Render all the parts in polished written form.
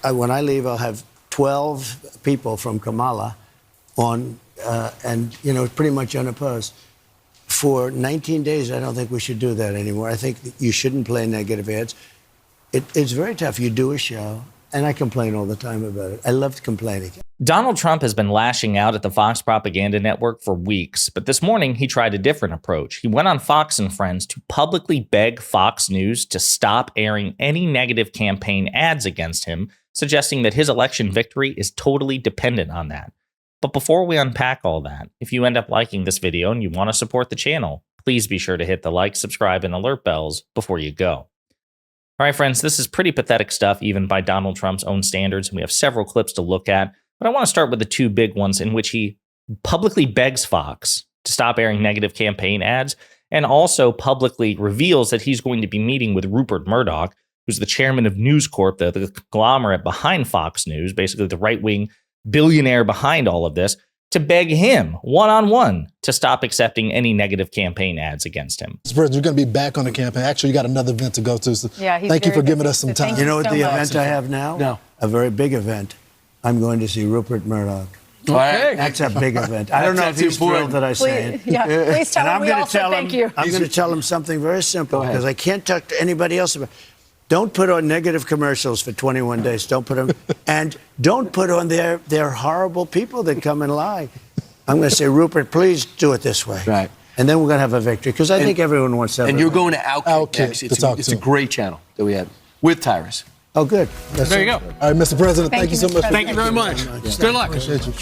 when I leave, I'll have 12 people from Kamala on, and, pretty much unopposed. For 19 days, I don't think we should do that anymore. I think you shouldn't play negative ads. It's very tough. You do a show, and I complain all the time about it. I loved complaining. Donald Trump has been lashing out at the Fox propaganda network for weeks, but this morning he tried a different approach. He went on Fox and Friends to publicly beg Fox News to stop airing any negative campaign ads against him, suggesting that his election victory is totally dependent on that. But before we unpack all that, if you end up liking this video and you want to support the channel, please be sure to hit the like, subscribe, and alert bells before you go. All right, friends, this is pretty pathetic stuff, even by Donald Trump's own standards, and we have several clips to look at. But I want to start with the two big ones in which he publicly begs Fox to stop airing negative campaign ads and also publicly reveals that he's going to be meeting with Rupert Murdoch, who's the chairman of News Corp, the conglomerate behind Fox News, basically the right-wing billionaire behind all of this, to beg him one-on-one to stop accepting any negative campaign ads against him. Mr. President, you're going to be back on the campaign. Actually, you got another event to go to. So yeah, thank you for giving us some time. You know what the event I have now? No. A very big event. I'm going to see Rupert Murdoch. Okay. That's a big event. I don't know if he's thrilled that I say it. Yeah, please tell him we all said thank you. I'm going to tell him something very simple because I can't talk to anybody else about it. Don't put on negative commercials for 21 days. Don't put them, and don't put on their horrible people that come and lie. I'm going to say, Rupert, please do it this way. Right. And then we're going to have a victory because I think everyone wants to have And you're going to Outkick next. to It's a great channel that we have with Tyrus. Oh, good. There you go. All right, Mr. President, thank you so much. Thank you very much. Good luck. Appreciate you.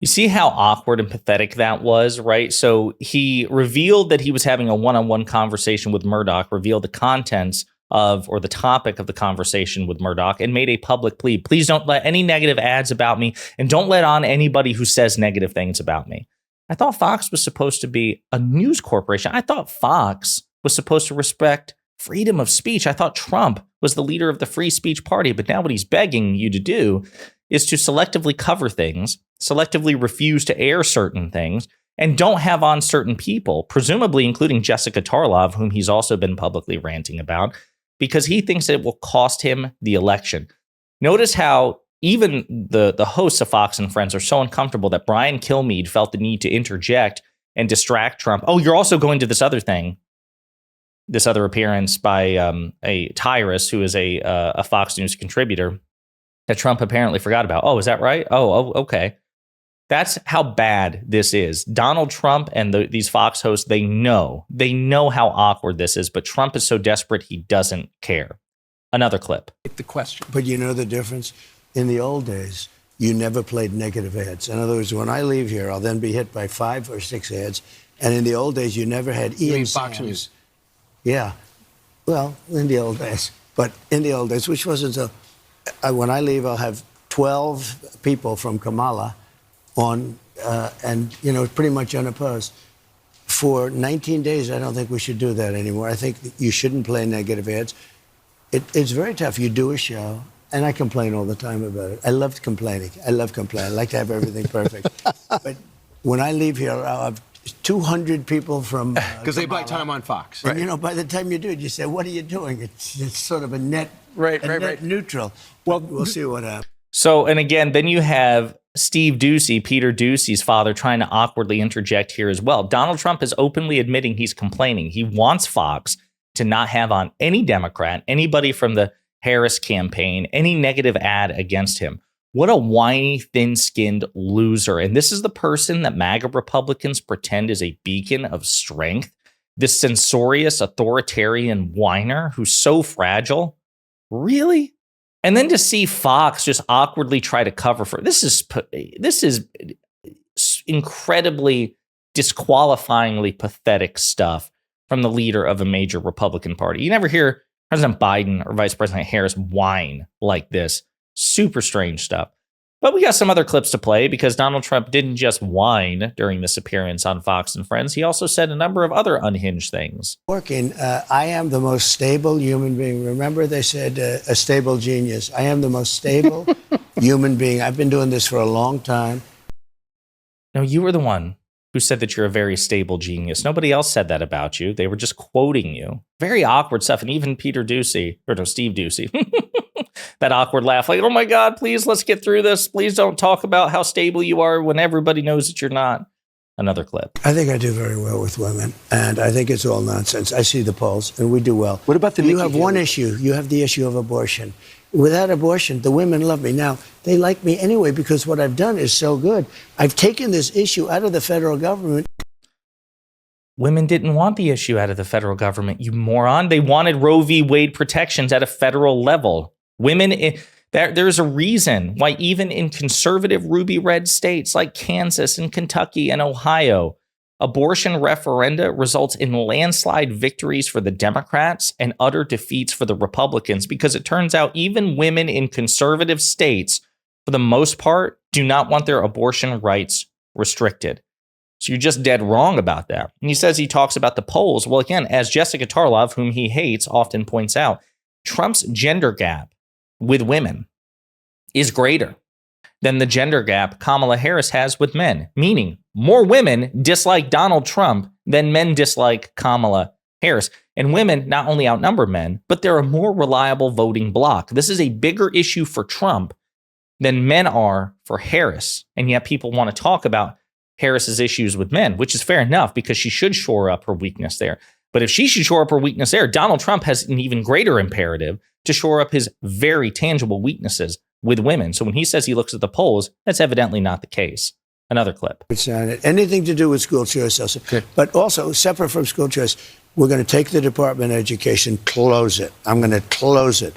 You see how awkward and pathetic that was, right? So he revealed that he was having a one-on-one conversation with Murdoch, revealed the contents of, or the topic of the conversation with Murdoch, and made a public plea. Please don't let any negative ads about me, and don't let on anybody who says negative things about me. I thought Fox was supposed to be a news corporation. I thought Fox was supposed to respect freedom of speech. I thought Trump was the leader of the free speech party, but now what he's begging you to do is to selectively cover things, selectively refuse to air certain things, and don't have on certain people, presumably including Jessica Tarlov, whom he's also been publicly ranting about, because he thinks that it will cost him the election. Notice how even the hosts of Fox and Friends are so uncomfortable that Brian Kilmeade felt the need to interject and distract Trump. Oh, you're also going to this other thing, this other appearance by a Tyrus, who is a Fox News contributor that Trump apparently forgot about. Oh, is that right? Oh, okay. That's how bad this is. Donald Trump and these Fox hosts, they know how awkward this is, but Trump is so desperate he doesn't care. Another clip. The question. But you know the difference? In the old days, you never played negative ads. In other words, when I leave here, I'll then be hit by 5 or 6 ads. And in the old days, you never had Ian Fox Sams. News? Yeah. Well, in the old days. But in the old days, which wasn't so... when I leave, I'll have 12 people from Kamala on, and, pretty much unopposed. For 19 days, I don't think we should do that anymore. I think you shouldn't play negative ads. It's very tough. You do a show, and I complain all the time about it. I loved complaining. I love complaining. I like to have everything perfect. But when I leave here, I'll have 200 people from Because they buy time on Fox. And, by the time you do it, you say, what are you doing? It's sort of a net, net neutral. Well, we'll see what happens. So, and again, then you have Steve Doocy, Peter Doocy's father, trying to awkwardly interject here as well. Donald Trump is openly admitting he's complaining. He wants Fox to not have on any Democrat, anybody from the Harris campaign, any negative ad against him. What a whiny, thin-skinned loser. And this is the person that MAGA Republicans pretend is a beacon of strength. This censorious, authoritarian whiner who's so fragile. Really? And then to see Fox just awkwardly try to cover for this is incredibly disqualifyingly pathetic stuff from the leader of a major Republican party. You never hear President Biden or Vice President Harris whine like this. Super strange stuff. But we got some other clips to play because Donald Trump didn't just whine during this appearance on Fox and Friends. He also said a number of other unhinged things. I am the most stable human being. Remember, they said a stable genius. I am the most stable human being. I've been doing this for a long time. No, you were the one who said that you're a very stable genius. Nobody else said that about you. They were just quoting you. Very awkward stuff. And even Steve Ducey, that awkward laugh, like, oh my God, please, let's get through this. Please don't talk about how stable you are when everybody knows that you're not. Another clip. I think I do very well with women, and I think it's all nonsense. I see the polls, and we do well. What about the You Nikki have Haley? one issue. You have the issue of abortion. Without abortion, the women love me. Now, they like me anyway because what I've done is so good. I've taken this issue out of the federal government. Women didn't want the issue out of the federal government, you moron. They wanted Roe v. Wade protections at a federal level. There's a reason why even in conservative ruby red states like Kansas and Kentucky and Ohio, abortion referenda results in landslide victories for the Democrats and utter defeats for the Republicans, because it turns out even women in conservative states, for the most part, do not want their abortion rights restricted. So you're just dead wrong about that. And he says he talks about the polls. Well, again, as Jessica Tarlov, whom he hates, often points out, Trump's gender gap with women is greater than the gender gap Kamala Harris has with men, meaning more women dislike Donald Trump than men dislike Kamala Harris. And women not only outnumber men, but they're a more reliable voting bloc. This is a bigger issue for Trump than men are for Harris. And yet people want to talk about Harris's issues with men, which is fair enough because she should shore up her weakness there. But if she should shore up her weakness there, Donald Trump has an even greater imperative to shore up his very tangible weaknesses with women. So when he says he looks at the polls, that's evidently not the case. Another clip. It's not anything to do with school choice, also. Okay. But also, separate from school choice, we're going to take the Department of Education, close it. I'm going to close it.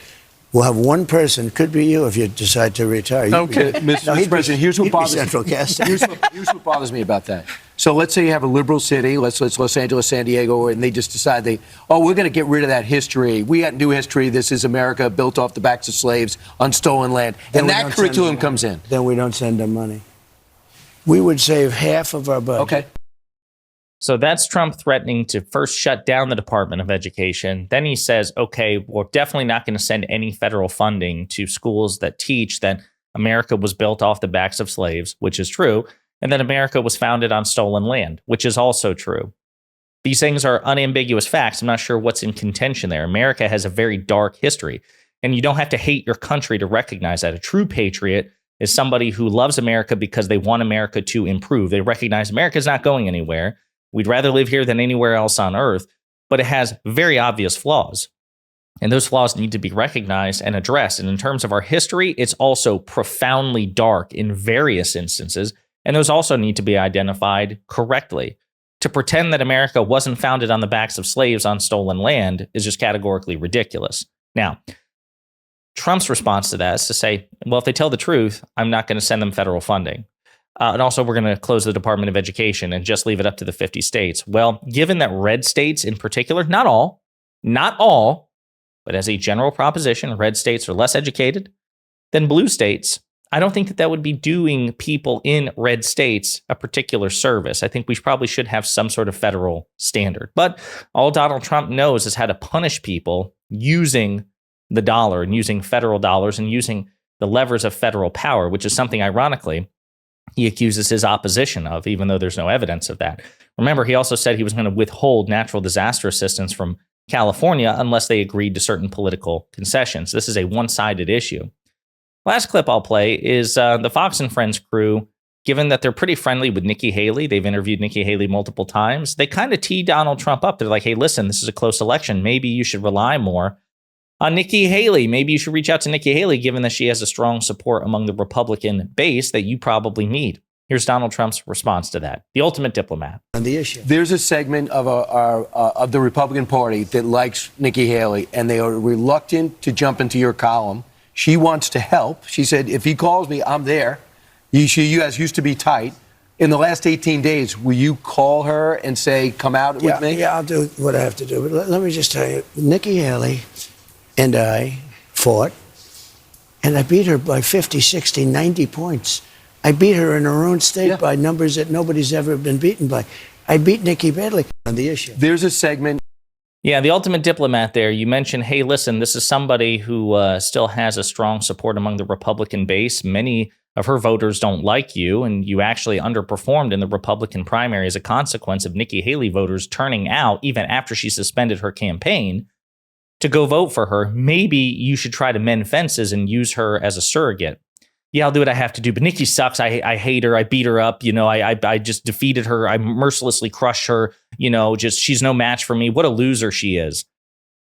We'll have one person, could be you if you decide to retire. Okay, Mr. President, here's what bothers me. Central casting. Here's what bothers me about that. So let's say you have a liberal city, let's Los Angeles, San Diego, and they just decide we're going to get rid of that history. We got new history. This is America built off the backs of slaves on stolen land. And that curriculum comes in. Then we don't send them money. We would save half of our budget. Okay. So that's Trump threatening to first shut down the Department of Education. Then he says, okay, we're definitely not going to send any federal funding to schools that teach that America was built off the backs of slaves, which is true, and that America was founded on stolen land, which is also true. These things are unambiguous facts. I'm not sure what's in contention there. America has a very dark history, and you don't have to hate your country to recognize that. A true patriot is somebody who loves America because they want America to improve. They recognize America's not going anywhere. We'd rather live here than anywhere else on earth, but it has very obvious flaws. And those flaws need to be recognized and addressed. And in terms of our history, it's also profoundly dark in various instances. And those also need to be identified correctly. To pretend that America wasn't founded on the backs of slaves on stolen land is just categorically ridiculous. Now, Trump's response to that is to say, well, if they tell the truth, I'm not going to send them federal funding. And also, we're going to close the Department of Education and just leave it up to the 50 states. Well, given that red states in particular, not all, but as a general proposition, red states are less educated than blue states. I don't think that would be doing people in red states a particular service. I think we probably should have some sort of federal standard. But all Donald Trump knows is how to punish people using the dollar and using federal dollars and using the levers of federal power, which is something, ironically, he accuses his opposition of, even though there's no evidence of that. Remember, he also said he was going to withhold natural disaster assistance from California unless they agreed to certain political concessions. This is a one-sided issue. Last clip I'll play is the Fox and Friends crew. Given that they're pretty friendly with Nikki Haley, they've interviewed Nikki Haley multiple times, they kind of tee Donald Trump up. They're like, hey, listen, this is a close election. Maybe you should rely more on Nikki Haley. Maybe you should reach out to Nikki Haley, given that she has a strong support among the Republican base that you probably need. Here's Donald Trump's response to that. The ultimate diplomat. On the issue. There's a segment of the Republican Party that likes Nikki Haley, and they are reluctant to jump into your column. She wants to help. She said, if he calls me, I'm there. You guys used to be tight. In the last 18 days, will you call her and say, come out with me? Yeah, I'll do what I have to do. But let me just tell you, Nikki Haley and I fought, and I beat her by 50, 60, 90 points. I beat her in her own state by numbers that nobody's ever been beaten by. I beat Nikki badly on the issue. There's a segment. Yeah, the ultimate diplomat there. You mentioned, hey, listen, this is somebody who still has a strong support among the Republican base. Many of her voters don't like you, and you actually underperformed in the Republican primary as a consequence of Nikki Haley voters turning out, even after she suspended her campaign, to go vote for her, maybe you should try to mend fences and use her as a surrogate. Yeah, I'll do what I have to do, but Nikki sucks. I hate her. I beat her up. I just defeated her. I mercilessly crushed her. She's no match for me. What a loser she is.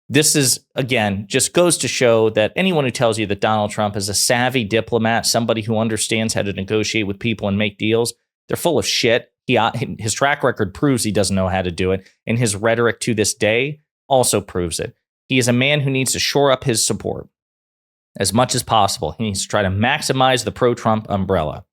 This is, again, just goes to show that anyone who tells you that Donald Trump is a savvy diplomat, somebody who understands how to negotiate with people and make deals, they're full of shit. His track record proves he doesn't know how to do it, and his rhetoric to this day also proves it. He is a man who needs to shore up his support as much as possible. He needs to try to maximize the pro-Trump umbrella.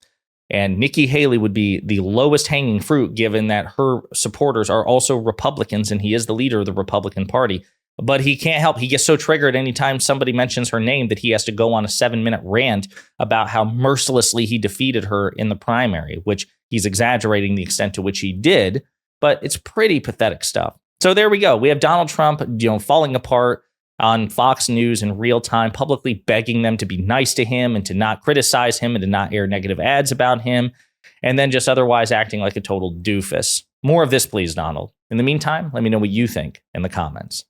And Nikki Haley would be the lowest hanging fruit, given that her supporters are also Republicans, and he is the leader of the Republican Party. But he can't help. He gets so triggered anytime somebody mentions her name that he has to go on a 7-minute rant about how mercilessly he defeated her in the primary, which he's exaggerating the extent to which he did. But it's pretty pathetic stuff. So there we go. We have Donald Trump, falling apart on Fox News in real time, publicly begging them to be nice to him and to not criticize him and to not air negative ads about him, and then just otherwise acting like a total doofus. More of this, please, Donald. In the meantime, let me know what you think in the comments.